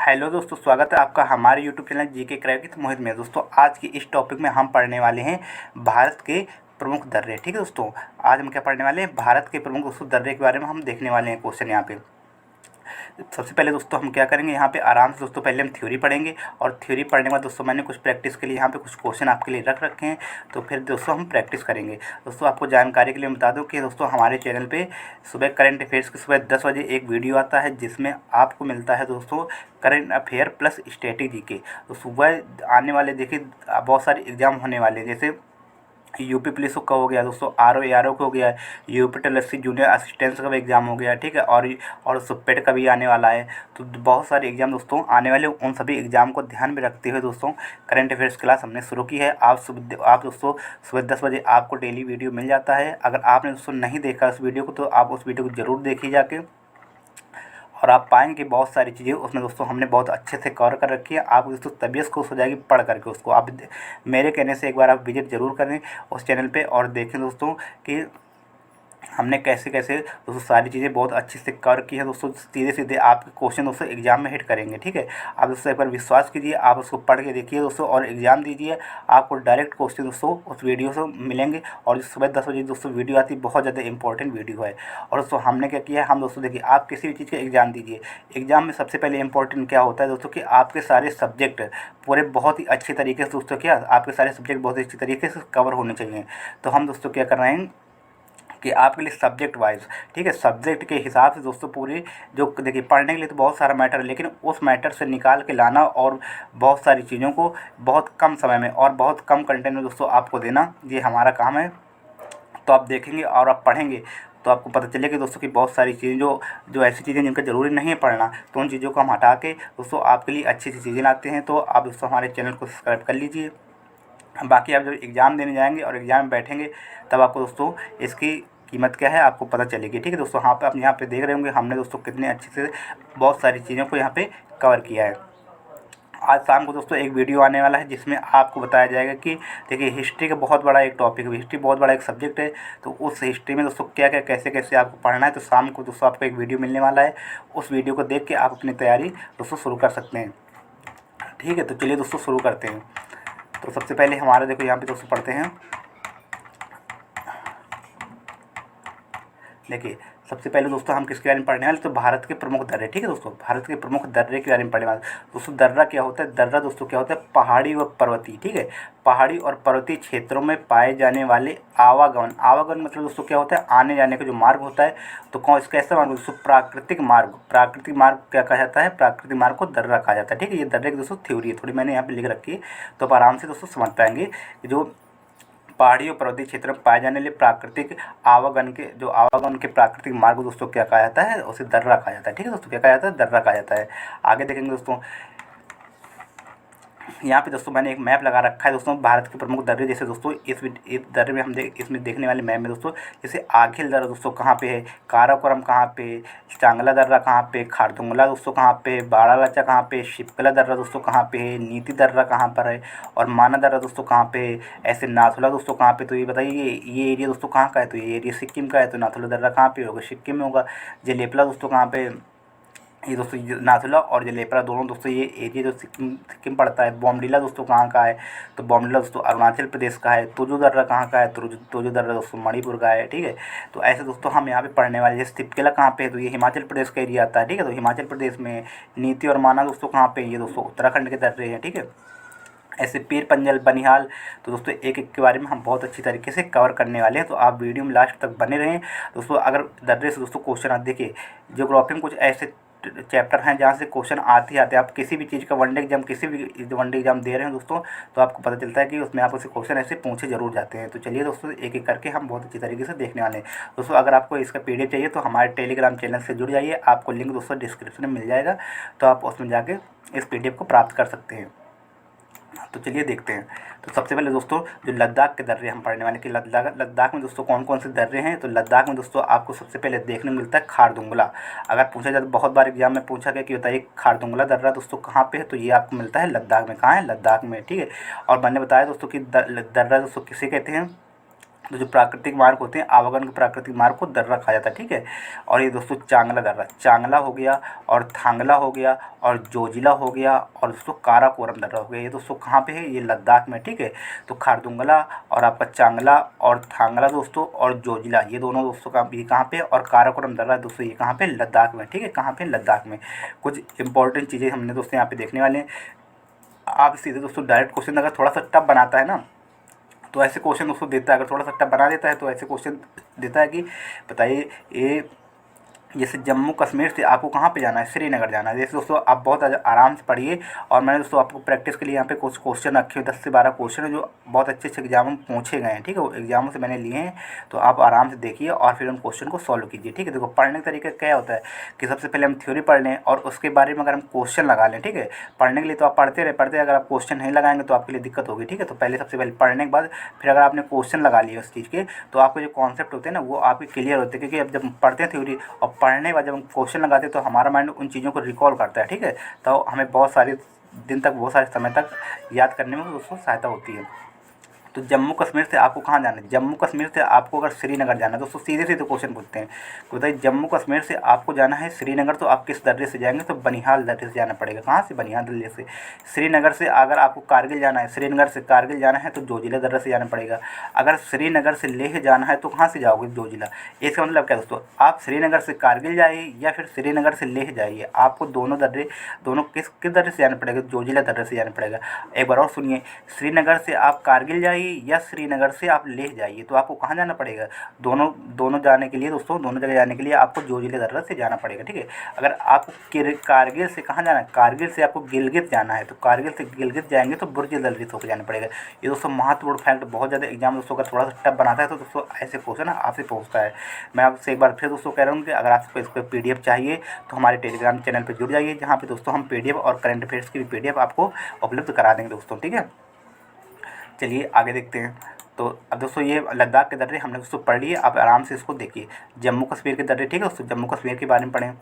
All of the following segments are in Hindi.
हेलो दोस्तों, स्वागत है आपका हमारे YouTube channel GK crack with Mohit में। दोस्तों आज की इस टॉपिक में हम पढ़ने वाले हैं भारत के प्रमुख दर्रे। ठीक है दोस्तों, आज हम क्या पढ़ने वाले हैं, भारत के प्रमुख दोस्तों दर्रे के बारे में हम देखने वाले हैं क्वेश्चन यहाँ पे। सबसे पहले दोस्तों हम क्या करेंगे, यहाँ पे आराम से दोस्तों पहले हम थ्योरी पढ़ेंगे और थ्योरी पढ़ने के बाद दोस्तों मैंने कुछ प्रैक्टिस के लिए यहाँ पे कुछ क्वेश्चन आपके लिए रख रखे हैं, तो फिर दोस्तों हम प्रैक्टिस करेंगे। दोस्तों आपको जानकारी के लिए बता दूँ कि दोस्तों हमारे चैनल पे सुबह करंट अफेयर्स की सुबह 10 बजे एक वीडियो आता है जिसमें आपको मिलता है दोस्तों करंट अफेयर प्लस स्ट्रेटेजी के। तो सुबह आने वाले देखिए बहुत सारे एग्जाम होने वाले हैं, जैसे यूपी पुलिस का हो गया दोस्तों, आर ओ का हो गया, यूपी टेलसी जूनियर असिस्टेंस का भी एग्ज़ाम हो गया। ठीक है, और सुपेट का भी आने वाला है। तो बहुत सारे एग्ज़ाम दोस्तों आने वाले, उन सभी एग्ज़ाम को ध्यान में रखते हुए दोस्तों करंट अफेयर्स क्लास हमने शुरू की है। आप दोस्तों सुबह 10 बजे आपको डेली वीडियो मिल जाता है। अगर आपने दोस्तों नहीं देखा उस वीडियो को तो आप उस वीडियो को ज़रूर देखिए जाके, और आप पाएंगे कि बहुत सारी चीज़ें उसमें दोस्तों हमने बहुत अच्छे से कवर कर रखी है। आप दोस्तों तबीयत खुश हो जाएगी पढ़ करके उसको। आप मेरे कहने से एक बार आप विजिट ज़रूर करें उस चैनल पे और देखें दोस्तों कि हमने कैसे कैसे दोस्तों सारी चीज़ें बहुत अच्छे से कवर की है। दोस्तों सीधे सीधे आपके क्वेश्चन दोस्तों एग्जाम में हिट करेंगे। ठीक है, आप दोस्तों एक बार विश्वास कीजिए, आप उसको पढ़ के देखिए दोस्तों और एग्ज़ाम दीजिए। आपको डायरेक्ट क्वेश्चन दोस्तों उस वीडियो से मिलेंगे। और सुबह 10 बजे दोस्तों वीडियो आती है, बहुत ज़्यादा इंपॉर्टेंट वीडियो है। और दोस्तों हमने क्या किया है, हम दोस्तों देखिए आप किसी भी चीज़ का एग्ज़ाम दीजिए, एग्ज़ाम में सबसे पहले इंपॉर्टेंट क्या होता है दोस्तों कि आपके सारे सब्जेक्ट पूरे बहुत ही अच्छे तरीके से दोस्तों क्या आपके सारे सब्जेक्ट बहुत ही अच्छी तरीके से कवर होने चाहिए। तो हम दोस्तों क्या कर रहे हैं कि आपके लिए सब्जेक्ट वाइज, ठीक है, सब्जेक्ट के हिसाब से दोस्तों पूरी जो देखिए पढ़ने के लिए तो बहुत सारा मैटर है, लेकिन उस मैटर से निकाल के लाना और बहुत सारी चीज़ों को बहुत कम समय में और बहुत कम कंटेंट में दोस्तों आपको देना, ये हमारा काम है। तो आप देखेंगे और आप पढ़ेंगे तो आपको पता चलेगा कि दोस्तों कि बहुत सारी चीज़ें जो जो ऐसी चीज़ें जिनका ज़रूरी नहीं है पढ़ना, तो उन चीज़ों को हम हटा के दोस्तों आपके लिए अच्छी अच्छी चीज़ें लाते हैं। तो आप दोस्तों हमारे चैनल को सब्सक्राइब कर लीजिए। बाकी आप जब एग्ज़ाम देने जाएंगे और एग्ज़ाम में बैठेंगे तब आपको दोस्तों इसकी कीमत क्या है आपको पता चलेगी। ठीक है दोस्तों, हाँ पे आप यहाँ पे देख रहे होंगे हमने दोस्तों कितने अच्छे से बहुत सारी चीज़ों को यहाँ पे कवर किया है। आज शाम को दोस्तों एक वीडियो आने वाला है जिसमें आपको बताया जाएगा कि देखिए हिस्ट्री का बहुत बड़ा एक टॉपिक है, हिस्ट्री बहुत बड़ा एक सब्जेक्ट है। तो उस हिस्ट्री में दोस्तों क्या क्या कैसे कैसे आपको पढ़ना है, तो शाम को दोस्तों आपको एक वीडियो मिलने वाला है। उस वीडियो को देख के आप अपनी तैयारी दोस्तों शुरू कर सकते हैं। ठीक है, तो चलिए दोस्तों शुरू करते हैं। तो सबसे पहले हमारा देखो यहाँ पे दोस्तों पढ़ते हैं, देखिए सबसे पहले दोस्तों हम किसके बारे में पढ़ने वाले, तो भारत के प्रमुख दर्रे। ठीक है दोस्तों, भारत के प्रमुख दर्रे के बारे में पढ़ने वाले। दोस्तों दर्रा क्या होता है, दर्रा दोस्तों क्या होता है, पहाड़ी व पर्वतीय, ठीक है, पहाड़ी और पर्वतीय क्षेत्रों में पाए जाने वाले आवागमन। आवागमन मतलब दोस्तों क्या होता है, आने जाने का जो मार्ग होता है। तो कौन इसका ऐसा मार्ग दोस्तों, प्राकृतिक मार्ग। प्राकृतिक मार्ग क्या कहा जाता है, प्राकृतिक मार्ग को दर्रा कहा जाता है। ठीक है, ये दर्रे की दोस्तों थ्योरी है, थोड़ी मैंने यहाँ पे लिख रखी है, तो आप आराम से दोस्तों समझ पाएंगे कि जो पहाड़ी और पर्वतीय क्षेत्र में पाए जाने वाले प्राकृतिक आवागमन के प्राकृतिक मार्ग दोस्तों क्या कहा जाता है, उसे दर्रा कहा जाता है। ठीक है दोस्तों, क्या कहा जाता है, दर्रा कहा जाता है। आगे देखेंगे दोस्तों, यहाँ पे दोस्तों मैंने एक मैप लगा रखा है दोस्तों भारत के प्रमुख दर्रे। जैसे दोस्तों इस दर्रे में इसमें देखने वाले मैप में दोस्तों जैसे आखिल दर्रा दोस्तों कहाँ पे है, काराकोरम कहाँ पे, चांगला दर्रा कहाँ पे, खारदुंगला दोस्तों कहाँ पे, बाड़ालाचा कहाँ पे, शिपकला दर्रा दोस्तों कहाँ पे है, नीति दर्रा कहाँ पर है, और माना दर्रा दोस्तों कहाँ पे है, ऐसे नाथुला दोस्तों कहाँ पे। तो ये बताइए ये एरिया दोस्तों कहाँ का है, तो ये एरिया सिक्किम का है। तो नाथुला दर्रा कहाँ पे होगा, सिक्किम में होगा। जलेपला दोस्तों कहाँ पे, ये दोस्तों नाथुला और जलेपरा दोनों दोस्तों ये एरिया जो सिक्किम सिक्किम पड़ता है। बॉमडिला दोस्तों कहाँ का है, तो बॉमडिला दोस्तों अरुणाचल प्रदेश का है। तोजो दर्रा कहाँ का है, तोजो दर्रा दोस्तों मणिपुर का है। ठीक है, तो ऐसे दोस्तों हम यहाँ पे पढ़ने वाले। जैसे तिपकेला कहाँ पे है, तो ये हिमाचल प्रदेश का एरिया आता है। ठीक है, तो हिमाचल प्रदेश में। नीति और माना दोस्तों कहाँ पे, ये दोस्तों उत्तराखंड के दर्रे हैं। ठीक है, ऐसे पीर पंजल बनिहाल, तो दोस्तों एक एक के बारे में हम बहुत अच्छी तरीके से कवर करने वाले हैं। तो आप वीडियो में लास्ट तक बने रहें दोस्तों। अगर दर्रे से दोस्तों क्वेश्चन आते, देखिए ज्योग्राफी में कुछ ऐसे चैप्टर हैं जहाँ से क्वेश्चन आते ही आते हैं। आप किसी भी चीज़ का वनडे एग्जाम, किसी भी वनडे एग्जाम दे रहे हैं दोस्तों, तो आपको पता चलता है कि उसमें आपको से क्वेश्चन ऐसे पूछे जरूर जाते हैं। तो चलिए दोस्तों एक एक करके हम बहुत अच्छी तरीके से देखने वाले हैं दोस्तों। अगर आपको इसका पीडीएफ चाहिए तो हमारे टेलीग्राम चैनल से जुड़ जाइए, आपको लिंक दोस्तों डिस्क्रिप्शन में मिल जाएगा, तो आप उसमें जाके इस पीडीएफ को प्राप्त कर सकते हैं। तो चलिए देखते हैं। तो सबसे पहले दोस्तों जो लद्दाख के दर्रे हम पढ़ने वाले कि लद्दाख में दोस्तों कौन कौन से दर्रे हैं। तो लद्दाख में दोस्तों आपको सबसे पहले देखने को मिलता है खारदुंगला। अगर पूछा जाए तो बहुत बार एग्जाम में पूछा गया कि बताइए खारदुंगला दर्रा दोस्तों कहाँ पे है, तो ये आपको मिलता है लद्दाख में। कहाँ है, लद्दाख में। ठीक है, और मैंने बताया दोस्तों कि दर्रा दोस्तों किसे कहते हैं, तो जो प्राकृतिक मार्ग होते हैं, आवागमन के प्राकृतिक मार्ग को दर्रा कहा जाता है, ठीक है। और ये दोस्तों चांगला दर्रा, चांगला हो गया और थांगला हो गया और जोजिला हो गया और दोस्तों काराकोरम दर्रा हो गया। ये दोस्तों कहाँ पे है, ये लद्दाख में, ठीक है। तो खारदुंगला और आपका चांगला और थांगला दोस्तों और जोजिला, ये दोनों दोस्तों का ये कहाँ पे, और काराकोरम दर्रा दोस्तों ये कहाँ पे, लद्दाख में, ठीक है। कहाँ पे, लद्दाख में। कुछ इंपॉर्टेंट चीज़ें हमने दोस्तों यहाँ पे देखने वाले हैं। आप सीधे दोस्तों डायरेक्ट क्वेश्चन अगर थोड़ा सा टफ बनाता है ना, तो ऐसे क्वेश्चन उसको देता है, अगर थोड़ा सा टफ बना देता है तो ऐसे क्वेश्चन देता है कि बताइए ये, जैसे जम्मू कश्मीर से आपको कहाँ पे जाना है, श्रीनगर जाना है। जैसे दोस्तों आप बहुत आराम से पढ़िए, और मैंने दोस्तों आपको प्रैक्टिस के लिए यहाँ पे कुछ क्वेश्चन रखे हुए 10 से 12 क्वेश्चन है जो बहुत अच्छे अच्छे एग्जामों में पूछे गए हैं, ठीक है। वो एग्जामों से मैंने लिए हैं, तो आप आराम से देखिए और फिर उन क्वेश्चन को सॉल्व कीजिए, ठीक है। देखो पढ़ने का तरीका क्या होता है कि सबसे पहले हम थ्योरी पढ़ लें और उसके बारे में अगर हम क्वेश्चन लगा लें, ठीक है। पढ़ने के लिए तो आप पढ़ते रहे, अगर आप क्वेश्चन नहीं लगाएंगे तो आपके लिए दिक्कत होगी, ठीक है। तो पहले सबसे पहले पढ़ने के बाद फिर अगर आपने क्वेश्चन लगा लिए उस चीज़ के, तो आपके जो कॉन्सेप्ट होते हैं ना वो आपके क्लियर होते हैं, क्योंकि अब जब पढ़ते हैं थ्योरी और पढ़ने के बाद जब हम क्वेश्चन लगाते हैं तो हमारा माइंड उन चीज़ों को रिकॉल करता है, ठीक है। तो हमें बहुत सारे दिन तक, बहुत सारे समय तक याद करने में उसको सहायता होती है। तो जम्मू कश्मीर से आपको कहाँ जाना है, जम्मू कश्मीर से आपको अगर श्रीनगर जाना है, दोस्तों सीधे सीधे क्वेश्चन पूछते हैं। तो बताइए जम्मू कश्मीर से आपको जाना है श्रीनगर, तो आप किस दर्रे से जाएंगे, तो बनिहाल दर्रे से जाना पड़ेगा। कहाँ से, बनिहाल दर्रे से। श्रीनगर से अगर आपको कारगिल जाना है, श्रीनगर से कारगिल जाना है तो जोजिला दर्रे से जाना पड़ेगा। अगर श्रीनगर से लेह जाना है तो कहाँ से जाओगे, जोजिला। इसका मतलब क्या दोस्तों, आप श्रीनगर से कारगिल जाइए या फिर श्रीनगर से लेह जाइए, आपको दोनों दर्रे, दोनों किस किस दर्रे से जाना पड़ेगा, जोजिला दर्रे से जाना पड़ेगा। एक बार और सुनिए, श्रीनगर से आप कारगिल जाइए या श्रीनगर से आप लेह जाइए, तो आपको कहाँ जाना पड़ेगा, दोनों दोनों जाने के लिए दोस्तों, दोनों जगह जाने के लिए आपको जोजिला दर्रा से जाना पड़ेगा, ठीक है। अगर आपको कारगिल से कहाँ जाना है, कारगिल से आपको गिलगित जाना है, तो कारगिल से गिलगित जाएंगे तो बुर्ज दलगित होकर जाना पड़ेगा। ये दोस्तों महत्वपूर्ण फैक्ट, बहुत ज़्यादा एग्जाम दोस्तों का थोड़ा सा टफ बनाता है, तो दोस्तों ऐसे क्वेश्चन आपसे पूछता है। मैं आपसे एक बार फिर दोस्तों कह रहा हूँ कि अगर आपको इसको PDF चाहिए तो हमारे टेलीग्राम चैनल पर जुड़ जाइए, जहाँ पे दोस्तों हम PDF और करंट अफेयर्स की भी PDF आपको उपलब्ध करा देंगे दोस्तों, ठीक है। चलिए आगे देखते हैं। तो अब दोस्तों ये लद्दाख के दर्रे हमने दोस्तों पढ़ लिए, आप आराम से इसको देखिए। जम्मू कश्मीर के दर्रे, ठीक है दोस्तों, जम्मू कश्मीर के बारे में पढ़ें।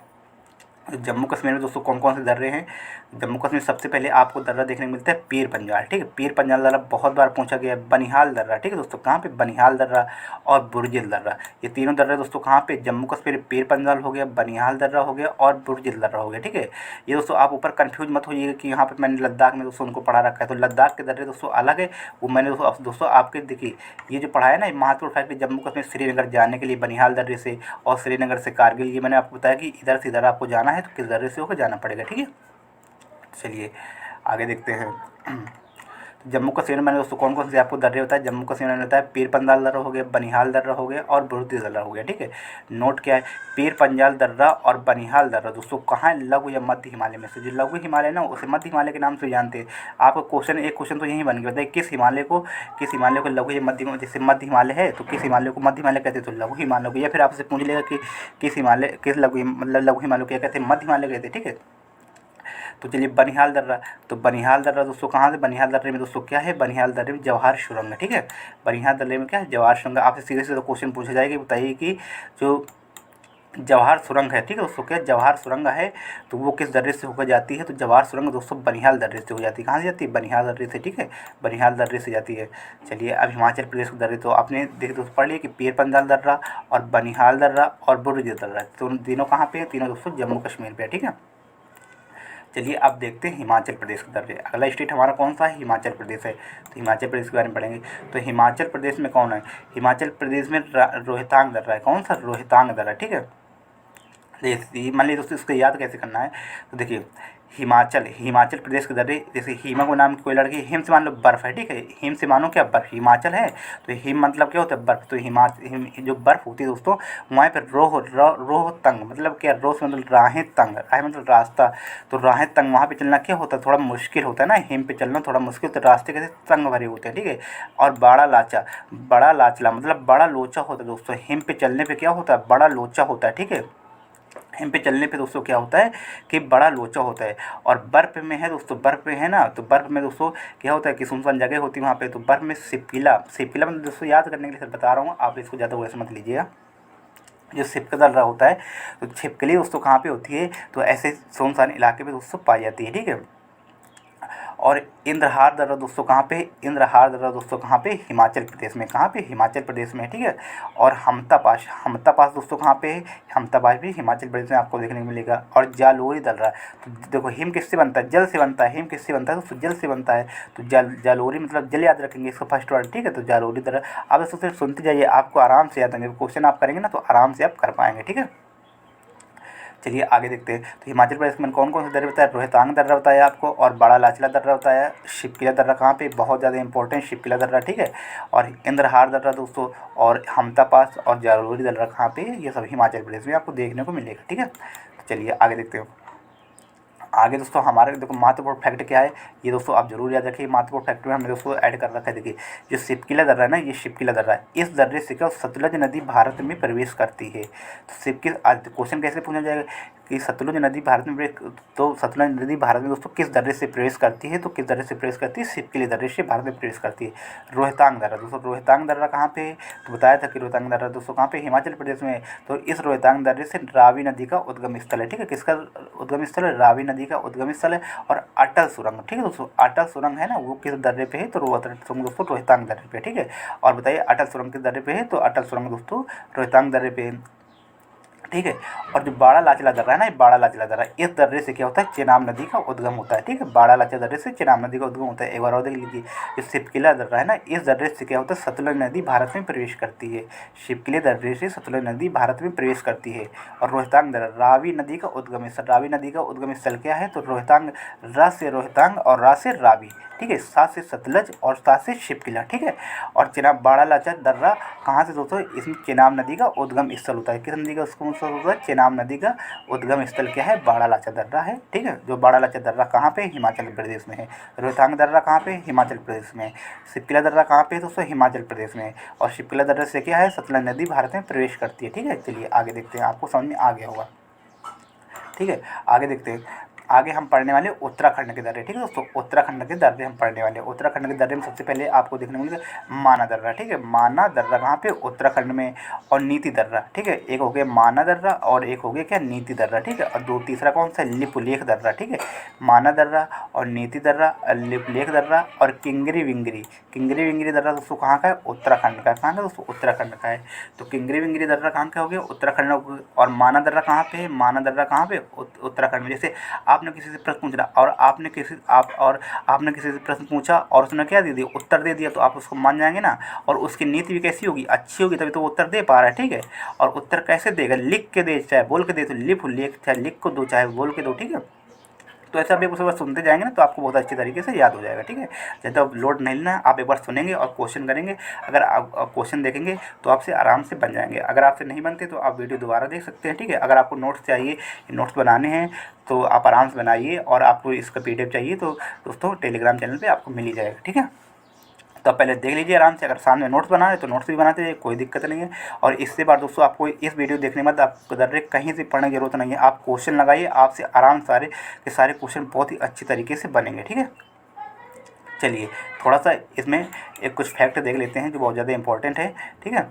जम्मू कश्मीर में दोस्तों कौन कौन से दर्रे हैं। जम्मू कश्मीर सबसे पहले आपको दर्रा देखने को मिलता है पीर पंजाल, ठीक है। पीर पंजाल दर्रा बहुत बार पूछा गया है। बनिहाल दर्रा, ठीक है दोस्तों, कहाँ पे, बनिहाल दर्रा और बुर्जिल दर्रा, ये तीनों दर्रे दोस्तों कहाँ पे, जम्मू कश्मीर। पीर पंजाल हो गया, बनिहाल दर्रा हो गया और बुर्जिल दर्रा हो गया, ठीक है। ये दोस्तों आप ऊपर कन्फ्यूज मत होइएगा कि यहाँ पे मैंने लद्दाख में दोस्तों उनको पढ़ा रखा है, तो लद्दाख के दर्रे दोस्तों अलग है, वो मैंने दोस्तों आपके देखिए ये जो पढ़ा है ना, महत्वपूर्ण फैक्ट, जम्मू कश्मीर श्रीनगर जाने के लिए बनिहाल दर्रे से और श्रीनगर से कारगिल, ये मैंने आपको बताया कि इधर से इधर आपको जाना है तो किस दर्रे से होकर जाना पड़ेगा, ठीक है। चलिए आगे देखते हैं। जम्मू कश्मीर में मैंने दोस्तों कौन कौन से आपको दर्रे होता है, जम्मू कश्मीर में होता है पीर पंजाल दर्रा हो गया, बनिहाल दर्रा हो गया और बुर्जिल दर्रा हो गया, ठीक है। नोट क्या है, पीर पंजाल दर्रा और बनिहाल दर्रा दोस्तों कहाँ है, लघु या मध्य हिमालय में से। जो लघु हिमालय ना उसे मध्य हिमालय के नाम से जानते हैं। आपका क्वेश्चन, एक क्वेश्चन तो यही बन गया, बताइए किस हिमालय को लघु या मध्य, जैसे मध्य हिमालय है तो किस हिमालय को मध्य हिमालय कहते हैं, तो लघु हिमालय को। या फिर आपसे पूछ लेगा कि किस हिमालय, किस लघु, मतलब लघु हिमालय क्या कहते हैं, मध्य हिमालय कहते हैं, ठीक है। तो चलिए बनिहाल दर्रा, तो बनिहाल दर्रा दोस्तों कहाँ से, बनिहाल दर्रे में दोस्तों क्या है, बनिहाल दर्रे में जवाहर सुरंग है, ठीक है। बनिहाल दर्रे में क्या है, जवाहर सुरंग। आपसे सीधे सीधे क्वेश्चन पूछा जाएगा, बताइए कि जो जवाहर सुरंग है, ठीक है दोस्तों, क्या जवाहर सुरंग है तो वो किस दर्रे से होकर जाती है, तो जवाहर सुरंग दोस्तों बनिहाल दर्रे से हो जाती है। कहाँ से जाती है, बनिहाल दर्रे से, ठीक है, बनिहाल दर्रे से जाती है। चलिए अब हिमाचल प्रदेश के दर्रे, तो आपने देखिए दोस्तों पढ़ लिया कि पीर पंजाल दर्रा और बनिहाल दर्रा और बुर्जिल दर्रा, तो तीनों कहाँ पे है, तीनों दोस्तों जम्मू कश्मीर पे है, ठीक है। चलिए अब देखते हैं हिमाचल प्रदेश के दर्रे। अगला स्टेट हमारा कौन सा है, हिमाचल प्रदेश है, तो हिमाचल प्रदेश के बारे में पढ़ेंगे। तो हिमाचल प्रदेश में कौन है, हिमाचल प्रदेश में रोहतांग दर्रा है। कौन सा, रोहतांग दर्रा, ठीक है। जैसे मान लीजिए दोस्तों इसको याद कैसे करना है, तो देखिए हिमाचल प्रदेश के दर्रे, जैसे हिमा को नाम की कोई लड़की, हिम से मान लो बर्फ़ है, ठीक है। हिम से मानो क्या, बर्फ़, हिमाचल है तो हिम मतलब क्या होता है, बर्फ़। तो जो बर्फ़ होती है दोस्तों, वहाँ पर रोहतंग मतलब क्या, रोह से मतलब राहें तंग, राहें मतलब रास्ता, तो राहें तंग वहाँ पे चलना क्या होता है, थोड़ा मुश्किल होता है ना, हिम पे चलना थोड़ा मुश्किल, तो रास्ते कैसे तंग भरे होते हैं, ठीक है। और बड़ा लाचला मतलब बड़ा लोचा होता है दोस्तों, हिम पे चलने पर क्या होता है, बड़ा लोचा होता है, ठीक है। हिम पे चलने पे दोस्तों क्या होता है कि बड़ा लोचा होता है। और बर्फ़ में है दोस्तों, बर्फ़ में है ना, तो बर्फ़ में दोस्तों क्या होता है कि सुनसान जगह होती है वहाँ पे, तो बर्फ़ में सिपिला मतलब दोस्तों याद करने के लिए सर बता रहा हूँ, आप इसको ज़्यादा वैसे मत लीजिएगा। जो छिपकली दर्रा होता है, तो छिपकली दोस्तों कहाँ पे होती है, तो ऐसे सुनसान इलाके पे दोस्तों पाई जाती है, ठीक है। और इंद्रहार दर्रा दोस्तों कहाँ पे है? इंद्रहार दर्रा दोस्तों कहाँ पे? हिमाचल प्रदेश में। कहाँ पे? हिमाचल प्रदेश में, ठीक है। और हमता पास दोस्तों कहाँ पे है? हमता पास भी हिमाचल प्रदेश में आपको देखने को मिलेगा। और जालोरी दर्रा, तो देखो हिम किससे बनता है? जल से बनता है। हिम किससे बनता है दोस्तों? जल से बनता है। तो जालोरी मतलब जल याद रखेंगे इसका फर्स्ट वर्ड, ठीक है। तो जालोरी दर्रा, आप दोस्तों सिर्फ सुनते जाइए, आपको आराम से याद होंगे। क्वेश्चन आप करेंगे ना तो आराम से आप कर पाएंगे, ठीक है। चलिए आगे देखते हैं। तो हिमाचल प्रदेश में कौन कौन से दर्रे बताया? रोहतांग दर्रा बताया आपको, और बड़ा लाचला दर्रा बताया। शिपकिला दर्रा कहाँ पे? बहुत ज़्यादा इंपॉर्टेंट शिपकिला दर्रा, ठीक है। और इंद्रहार दर्रा दोस्तों, और हमता पास और जालोरी दर्रा कहाँ पे? ये सब हिमाचल प्रदेश में आपको देखने को मिलेगा, ठीक है। तो चलिए आगे देखते हैं। आगे दोस्तों हमारे देखो महत्वपूर्ण फैक्ट क्या है, ये दोस्तों आप जरूर याद रखिए। महत्वपूर्ण फैक्ट में हमने दोस्तों ऐड कर रखा है। देखिए जो शिपकिला दर्रा है ना, ये शिपकिला दर्रा है, इस दर्रे से क्या सतलज नदी भारत में प्रवेश करती है। तो क्वेश्चन कैसे पूछा जाएगा कि सतलुज नदी भारत में तो सतलुज नदी भारत में दोस्तों किस दर्रे से प्रवेश करती है? तो किस दर्रे से प्रवेश करती है? शिपकिले दर्रे से भारत में प्रवेश करती है। रोहतांग दर्रा दोस्तों, रोहतांग दर्रा कहाँ पे है? तो बताया था कि रोहतांग दर्रा दोस्तों कहाँ पे? हिमाचल प्रदेश में। तो इस रोहतांग दर्रे से रावी नदी का उद्गम स्थल है, ठीक है। किसका उद्गम स्थल है? रावी नदी का उद्गम स्थल है। और अटल सुरंग, ठीक है दोस्तों, अटल सुरंग है ना, वो किस दर्रे पे है? तो अटल सुरंग दोस्तों रोहतांग दर्रे पे, ठीक है। और बताइए अटल सुरंग किस दर्रे पे है? तो अटल सुरंग दोस्तों रोहतांग दर्रे पे है, ठीक है। और जो बाड़ा लाचला दर्रा है ना, ये बाड़ा लाचला दर्रा, इस दर्रे से क्या होता है? चेनाब नदी का उद्गम होता है, ठीक है। बाड़ा लाचला दर्रे से चेनाब नदी का उद्गम होता है। एक बार और देख लीजिए, जो शिपकिला दर्रा है ना, इस दर्रे से क्या होता है? सतलुज नदी भारत में प्रवेश करती है। शिपकिले दर्रे से सतलुज नदी भारत में प्रवेश करती है। और रोहतांग दर्रा, रावी नदी का उद्गम स्थल, रावी नदी का उद्गम स्थल क्या है? तो रोहतांग, र से रोहतांग और रा से रावी, ठीक है। सा से सतलज और सा से शिपकिला, ठीक है। और चेनाब बाड़ा लाचा दर्रा कहाँ से दोस्तों? इसमें चेनाब नदी का उद्गम स्थल होता है। किस नदी का उद्गम स्थल होता है? चेनाब नदी का उद्गम स्थल क्या है? बाड़ा लाचा दर्रा है, ठीक है। जो बाड़ा लाचा दर्रा कहाँ पे? हिमाचल प्रदेश में है। रोहतांग दर्रा कहाँ पे? हिमाचल प्रदेश में। शिपकिला दर्रा कहाँ पे है दोस्तों? हिमाचल प्रदेश में। और शिपकिला दर्रा से क्या है? सतलज नदी भारत में प्रवेश करती है, ठीक है। चलिए आगे देखते हैं, आपको समझ में आ गया होगा, ठीक है। आगे देखते हैं। आगे हम पढ़ने वाले उत्तराखंड के दर्रे, ठीक है दोस्तों। उत्तराखंड के दर्रे हम पढ़ने वाले हैं। उत्तराखंड के दर्रे में सबसे पहले आपको देखने को मिलेगा माना दर्रा, ठीक है। माना दर्रा कहाँ पे? उत्तराखंड में। और नीति दर्रा, ठीक है। एक हो गया माना दर्रा और एक हो गया क्या? नीति दर्रा, ठीक है। और तीसरा कौन सा? लिपुलेख दर्रा, ठीक है। माना दर्रा और नीति दर्रा, लिपुलेख दर्रा और किंगरी विंगरी। किंगरी विंगरी दर्रा दोस्तों कहाँ का है? उत्तराखंड का। कहाँ का दोस्तों? उत्तराखंड का है। तो किंगरी विंगरी दर्रा कहाँ का हो गया? उत्तराखंड। और माना दर्रा कहाँ पे है? माना दर्रा कहाँ पे? उत्तराखंड में। जैसे आपने किसी से प्रश्न पूछा और आपने किसी से प्रश्न पूछा और उसने क्या दे दिया? उत्तर दे दिया, तो आप उसको मान जाएंगे ना। और उसकी नीति भी कैसी होगी? अच्छी होगी, तभी तो वो उत्तर दे पा रहा है, ठीक है। और उत्तर कैसे देगा? लिख के दे, चाहे बोल के दे, तो लिख, चाहे लिख को दो, चाहे बोल के दो, ठीक है। तो ऐसा आप एक बार सुनते जाएंगे ना तो आपको बहुत अच्छी तरीके से याद हो जाएगा, ठीक है। ज़्यादा लोड नहीं लेना, आप एक बार सुनेंगे और क्वेश्चन करेंगे। अगर आप क्वेश्चन देखेंगे तो आपसे आराम से बन जाएंगे। अगर आपसे नहीं बनते तो आप वीडियो दोबारा देख सकते हैं, ठीक है। अगर आपको नोट्स चाहिए, नोट्स बनाने हैं तो आप आराम से बनाइए। और आपको इसका PDF चाहिए तो दोस्तों टेलीग्राम चैनल पर आपको मिल ही जाएगा, ठीक है। तो आप पहले देख लीजिए आराम से। अगर सामने नोट्स बना है तो नोट्स भी बनाते जाइए, कोई दिक्कत नहीं है। और इससे बार दोस्तों आपको इस वीडियो देखने के बाद आपको डायरेक्ट कहीं से पढ़ने की जरूरत नहीं है। आप क्वेश्चन लगाइए, आपसे आराम सारे के सारे क्वेश्चन बहुत ही अच्छी तरीके से बनेंगे, ठीक है। चलिए थोड़ा सा इसमें एक कुछ फैक्ट देख लेते हैं जो बहुत ज़्यादा इंपॉर्टेंट है, ठीक है।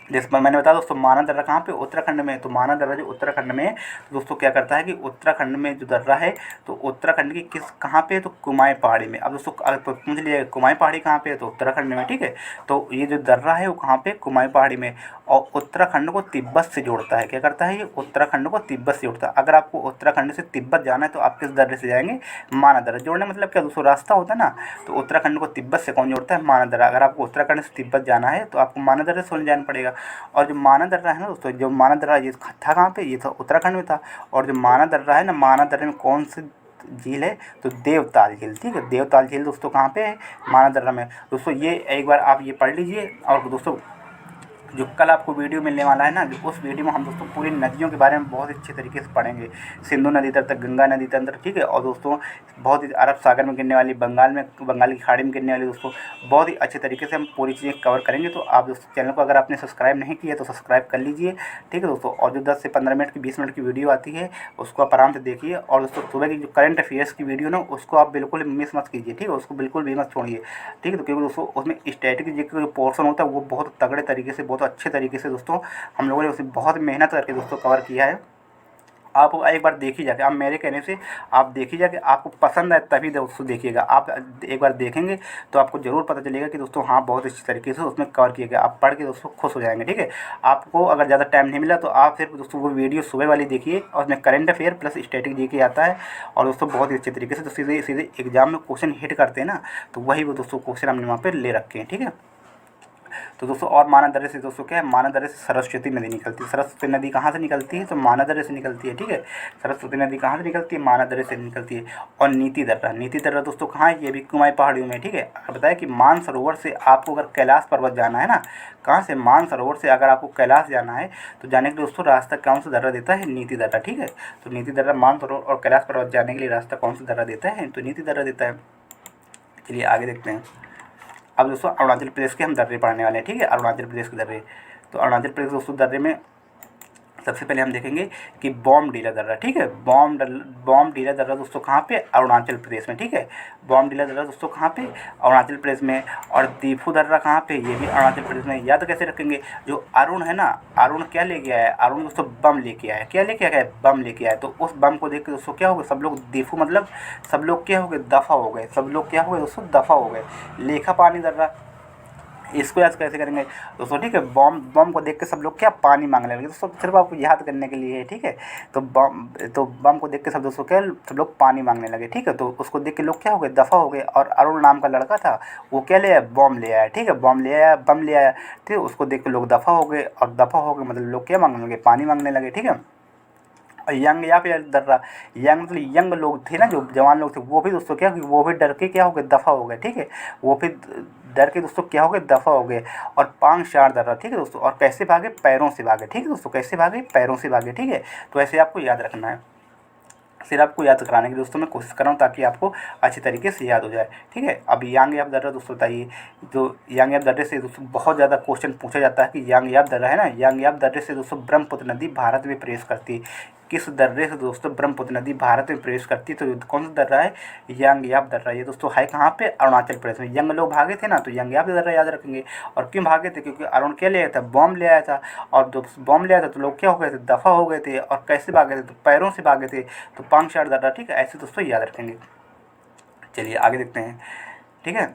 जैसे मैंने बताया दोस्तों माना दर्रा कहाँ पे? उत्तराखंड में। तो माना दर्रा जो उत्तराखंड में है, तो दोस्तों क्या करता है कि उत्तराखंड में जो दर्रा है तो उत्तराखंड की किस कहाँ पे है? तो कुमाऊं पहाड़ी में। अब दोस्तों अगर पूछ लीजिए कुमाऊं पहाड़ी कहाँ पे है? तो उत्तराखंड में, ठीक है। तो ये जो दर्रा है वो कहाँ पे? कुमाऊं पहाड़ी में। और उत्तराखंड को तिब्बत से जोड़ता है। क्या करता है ये? उत्तराखंड को तिब्बत से जोड़ता है। अगर आपको उत्तराखंड से तिब्बत जाना है तो आप किस दर्रे से जाएंगे? माना दर्रा। जोड़ने मतलब क्या दोस्तों? रास्ता होता है ना। तो उत्तराखंड को तिब्बत से कौन जोड़ता है? माना दर्रा। अगर आपको उत्तराखंड से तिब्बत जाना है तो आपको माना दर्रे से जाना पड़ेगा। और जो माना दर्रा है ना दोस्तों, जो माना दर्रा ये था कहाँ पे? ये था उत्तराखंड में था। और जो माना दर्रा है ना, माना दर्रे में कौन सी झील है? तो देवताल झील, ठीक है। देवताल झील दोस्तों कहाँ पे है? माना दर्रा में। दोस्तों ये एक बार आप ये पढ़ लीजिए। और दोस्तों जो कल आपको वीडियो मिलने वाला है ना, उस वीडियो में हम दोस्तों पूरी नदियों के बारे में बहुत अच्छे तरीके से पढ़ेंगे। सिंधु नदी तक, गंगा नदी तक, ठीक है। और दोस्तों बहुत ही अरब सागर में गिरने वाली, बंगाल की खाड़ी में गिरने वाली दोस्तों बहुत ही अच्छे तरीके से हम पूरी चीज़ें कवर करेंगे। तो आप दोस्तों चैनल को अगर आपने सब्सक्राइब नहीं किया तो सब्सक्राइब कर लीजिए, ठीक है दोस्तों। और जो 10 से 15 मिनट की 20 मिनट की वीडियो आती है उसको आप आराम से देखिए। और दोस्तों सुबह की जो करंट अफेयर्स की वीडियो ना उसको आप बिल्कुल मिस मत कीजिए, ठीक है। उसको बिल्कुल भी मत छोड़िए, ठीक है। तो क्योंकि दोस्तों उसमें स्ट्रैटेजी का जो पोर्शन होता है वो बहुत तगड़े तरीके से, बहुत अच्छे तरीके से दोस्तों हम लोगों ने उसे बहुत मेहनत करके दोस्तों कवर किया है। आप एक बार देखिए जाके, आप मेरे कहने से आप देखिए जाके, आपको पसंद आए तभी दोस्तों देखिएगा। आप एक बार देखेंगे तो आपको ज़रूर पता चलेगा कि दोस्तों हाँ बहुत अच्छी तरीके से उसमें कवर किया गया। आप पढ़ के दोस्तों खुश हो जाएंगे। ठीक है, आपको अगर ज़्यादा टाइम नहीं मिला तो आप सिर्फ दोस्तों वो वीडियो सुबह वाली देखिए, और उसमें current affair plus static GK आता है, और दोस्तों बहुत ही अच्छे तरीके से तो सीधे सीधे एग्जाम में क्वेश्चन हिट करते हैं ना, तो वही वो दोस्तों क्वेश्चन हमने वहाँ पर ले रखे हैं। ठीक है, तो दोस्तों और मानादर्रे से दोस्तों क्या है, मानादर्रे से सरस्वती नदी निकलती है। सरस्वती नदी कहाँ से निकलती है, तो मानादर्रे से निकलती है। ठीक है, सरस्वती नदी कहाँ से निकलती है, मानादर्रे से निकलती है। और नीति दर्रा, नीति दर्रा दोस्तों कहाँ है, ये भी कुमाई पहाड़ियों में। ठीक है, बताया कि मानसरोवर से आपको अगर कैलाश पर्वत जाना है ना, कहाँ से, मानसरोवर से अगर आपको कैलाश जाना है तो जाने के लिए दोस्तों रास्ता कौन सा दर्रा देता है, नीति दर्रा। ठीक है, तो नीति दर्रा मानसरोवर और कैलाश पर्वत जाने के लिए रास्ता कौन सा दर्रा देता है, तो नीति दर्रा देता है। चलिए आगे देखते हैं। अब दोस्तों अरुणाचल प्रदेश के हम दर्रे पढ़ने वाले हैं। ठीक है, अरुणाचल प्रदेश के दर्रे, तो अरुणाचल प्रदेश दोस्तों दर्रे में सबसे पहले हम देखेंगे कि बॉमडिला दर्रा। ठीक है, बॉमडिला दर्रा दोस्तों कहाँ पे, अरुणाचल प्रदेश में। ठीक है, बॉमडिला दर्रा दोस्तों कहाँ पे, अरुणाचल प्रदेश में। और दीफू दर्रा कहाँ पे, ये भी अरुणाचल प्रदेश में। याद कैसे रखेंगे, जो अरुण है ना, अरुण क्या लेके आया है, अरुण दोस्तों बम लेके आया है। क्या लेके आया है, बम लेके आया है। तो उस बम को देख के दोस्तों क्या हो गए, सब लोग दीफू मतलब सब लोग क्या हो गए, दफ़ा हो गए। सब लोग क्या हो गए दोस्तों, दफ़ा हो गए। लेखा पानी दर्रा, इसको याद कैसे करेंगे दोस्तों, ठीक है, बम बम को देख के सब लोग क्या पानी मांगने लगे दोस्तों, सिर्फ आपको याद करने के लिए है। ठीक है, तो बम को देख के सब दोस्तों क्या, सब लोग पानी मांगने लगे। ठीक है, तो उसको देख के लोग क्या हो गए, दफ़ा हो गए। और अरुण नाम का लड़का था, वो क्या ले आया, बम ले आया। ठीक है, बम ले आया, बम ले आया। ठीक है, उसको देख के लोग दफ़ा हो गए, और दफ़ा हो गए मतलब लोग क्या मांगने लगे, पानी मांगने लगे। ठीक है, और यंग या फिर दर्रा, यंग मतलब यंग लोग थे ना, जो जवान लोग थे, वो भी दोस्तों क्या, वो भी डर के क्या हो गए, दफ़ा हो गए। ठीक है, वो भी डर के दोस्तों क्या हो गए, दफ़ा हो गए। और पांगशार दर्रा, ठीक है दोस्तों, और कैसे भागे, पैरों से भागे। ठीक है दोस्तों, कैसे भागे, पैरों से भागे। ठीक है, तो ऐसे आपको याद रखना है। फिर आपको याद कराने की दोस्तों मैं कोशिश कर रहा हूँ ताकि आपको अच्छी तरीके से याद हो जाए। ठीक है, अब यांग याप दर्रा दोस्तों बताइए, तो यांग याप दर्रे से दोस्तों बहुत ज़्यादा क्वेश्चन पूछा जाता है कि यांग याप दर्रा है ना, यांग याप दर्रे से दोस्तों ब्रह्मपुत्र नदी भारत में प्रवेश करती है। किस दर्रे से दोस्तों ब्रह्मपुत्र नदी भारत में प्रवेश करती है, तो कौन सा दर्रा है, यांग याप दर्रा। ये दोस्तों है कहाँ पे, अरुणाचल प्रदेश में। यंग लोग भागे थे ना, तो यांग याप दर्रा याद रखेंगे। और क्यों भागे थे, क्योंकि अरुण क्या ले आया था, बॉम्ब ले आया था। और जब बॉम्ब ले आया था तो लोग क्या हो गए थे, दफ़ा हो गए थे। और कैसे भागे थे, तो पैरों से भागे थे। तो पांगशार दर्रा, ठीक है, ऐसे दोस्तों याद रखेंगे। चलिए आगे देखते हैं। ठीक है,